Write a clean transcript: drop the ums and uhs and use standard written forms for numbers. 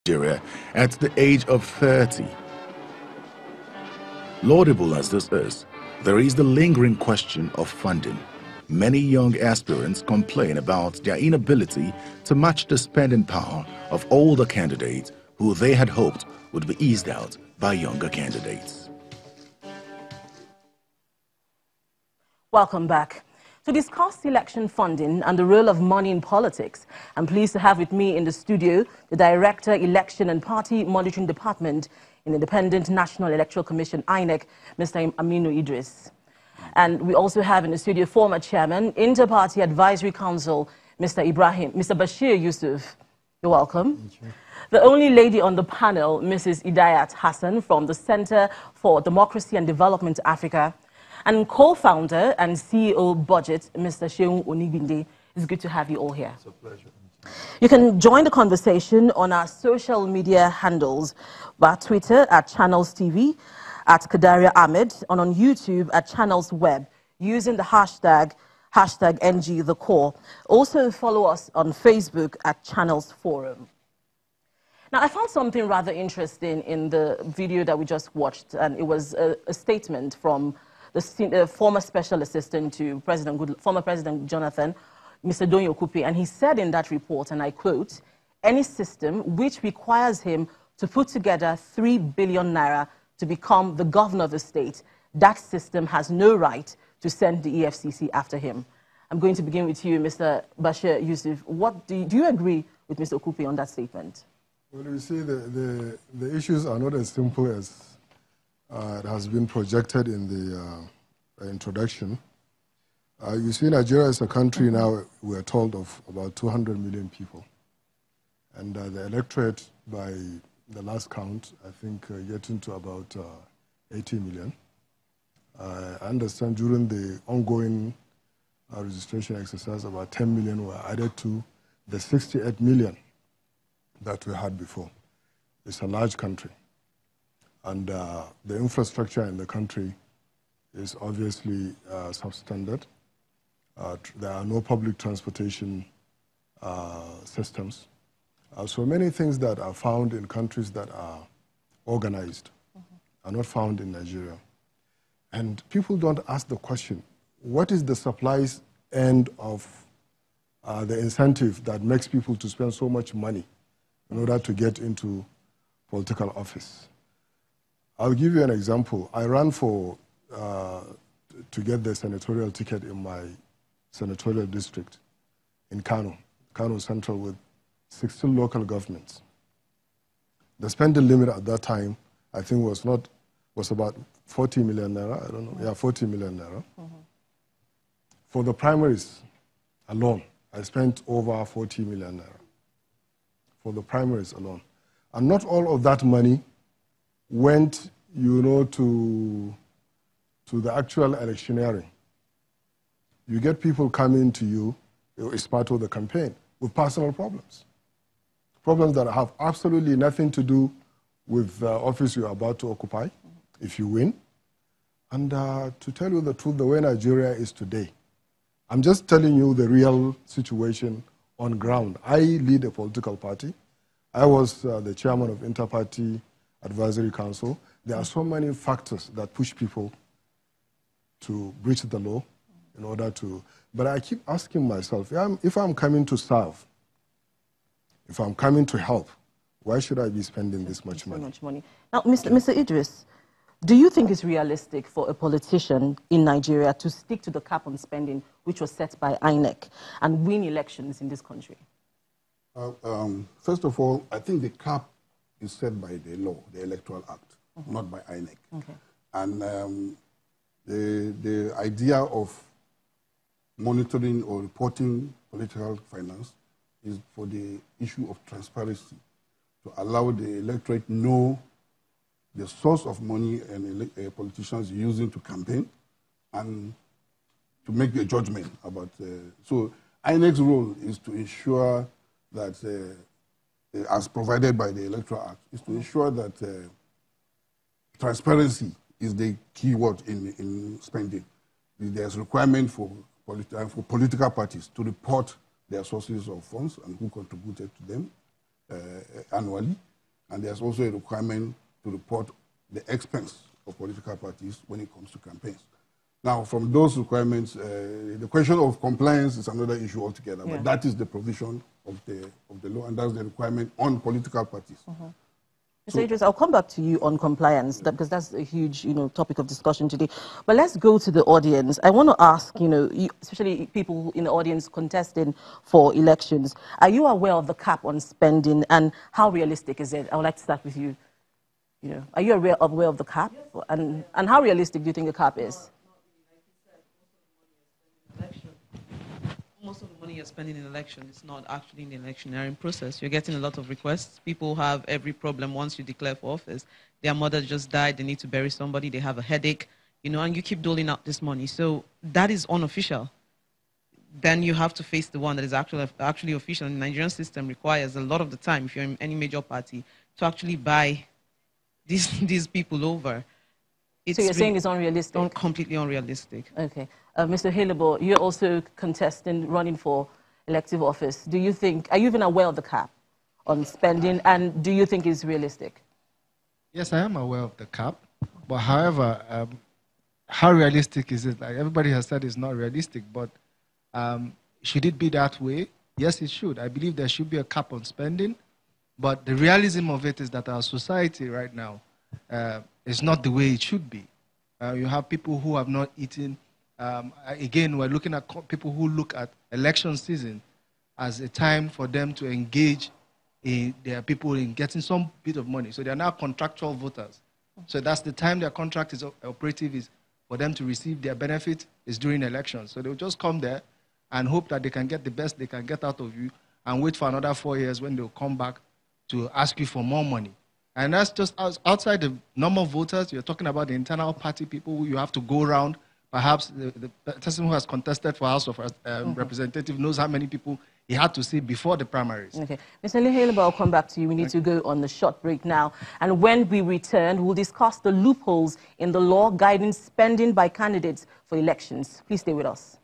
Nigeria at the age of 30. Laudable as this is, there is the lingering question of funding. Many young aspirants complain about their inability to match the spending power of older candidates who they had hoped would be eased out by younger candidates. Welcome back. To discuss election funding and the role of money in politics, I'm pleased to have with me in the studio the Director, Election and Party Monitoring Department in the Independent National Electoral Commission, INEC, Mr. Aminu Idris. And we also have in the studio former Chairman, Inter-Party Advisory Council, Mr. Bashir Yusuf. You're welcome. Thank you. The only lady on the panel, Mrs. Idayat Hassan from the Center for Democracy and Development Africa, and co-founder and CEO Budget, Mr. Sheung Onigbinde. It's good to have you all here. It's a pleasure. You can join the conversation on our social media handles, via Twitter at Channels TV, at Kadaria Ahmed, and on YouTube at Channels Web, using the hashtag NGTheCore. Also follow us on Facebook at Channels Forum. Now, I found something rather interesting in the video that we just watched, and it was a statement from the former special assistant to former President Jonathan, Mr. Donyo Kupe, and he said in that report, and I quote, "Any system which requires him to put together 3 billion naira to become the governor of the state, that system has no right to send the EFCC after him." I'm going to begin with you, Mr. Bashir Yusuf. Do you agree with Mr. Kupe on that statement? Well, you see, the issues are not as simple as it has been projected in the introduction. You see, Nigeria is a country now, we are told, of about 200 million people. And the electorate, by the last count, I think getting to about 80 million. I understand during the ongoing registration exercise, about 10 million were added to the 68 million that we had before. It's a large country. And the infrastructure in the country is obviously substandard. There are no public transportation systems. So many things that are found in countries that are organized are not found in Nigeria. And people don't ask the question, what is the supplies end of the incentive that makes people to spend so much money in order to get into political office? I'll give you an example. I ran to get the senatorial ticket in my senatorial district in Kano Central, with 16 local governments. The spending limit at that time, I think, was about 40 million naira. I don't know. Yeah, 40 million naira. For the primaries alone, I spent over 40 million naira. For the primaries alone. And not all of that money went, to the actual electioneering. You get people coming to you, it's part of the campaign, with personal problems. Problems that have absolutely nothing to do with the office you're about to occupy, if you win. And to tell you the truth, the way Nigeria is today, I'm just telling you the real situation on ground. I lead a political party. I was the chairman of Inter-Party Advisory Council. There are so many factors that push people to breach the law in order to... But I keep asking myself, if I'm coming to serve, if I'm coming to help, why should I be spending this much money? Now, Mr. Idris, do you think it's realistic for a politician in Nigeria to stick to the cap on spending, which was set by INEC, and win elections in this country? First of all, I think the cap is set by the law, the Electoral Act, not by INEC. Okay. And the idea of monitoring or reporting political finance is for the issue of transparency, to allow the electorate know the source of money and politicians using to campaign, and to make a judgment about... so INEC's role is to ensure that, as provided by the Electoral Act, is to ensure that transparency is the key word in spending. There's requirement for political parties to report their sources of funds and who contributed to them annually. And there's also a requirement to report the expense of political parties when it comes to campaigns. Now, from those requirements, the question of compliance is another issue altogether, but that is the provision of the law, and that's the requirement on political parties. Mr. Idris, I'll come back to you on compliance, because that's a huge, topic of discussion today. But let's go to the audience. I want to ask, especially people in the audience contesting for elections, are you aware of the cap on spending, and how realistic is it? I would like to start with you. Are you aware of the cap, and how realistic do you think the cap is? Most of the money you're spending in election is not actually in the electioneering process. You're getting a lot of requests. People have every problem once you declare for office. Their mother just died, they need to bury somebody, they have a headache, and you keep doling out this money. So that is unofficial. Then you have to face the one that is actually official. And the Nigerian system requires a lot of the time, if you're in any major party, to actually buy these people over. So you're saying it's unrealistic? Completely unrealistic. Okay. Mr. Halebo, you're also contesting, running for elective office. Are you even aware of the cap on spending, and do you think it's realistic? Yes, I am aware of the cap. But however, how realistic is it? Like everybody has said, it's not realistic, but should it be that way? Yes, it should. I believe there should be a cap on spending, but the realism of it is that our society right now is not the way it should be. You have people who have not eaten. Again, we're looking at people who look at election season as a time for them to engage their people in getting some bit of money. So they are now contractual voters. So that's the time their contract is operative, is for them to receive their benefit is during elections. So they'll just come there and hope that they can get the best they can get out of you and wait for another 4 years when they'll come back to ask you for more money. And that's just outside the normal voters. You're talking about the internal party people who you have to go around. Perhaps the person who has contested for House of Representatives knows how many people he had to see before the primaries. Okay. Mr. Halebo, I'll come back to you. We need to go on the short break now. And when we return, we'll discuss the loopholes in the law guiding spending by candidates for elections. Please stay with us.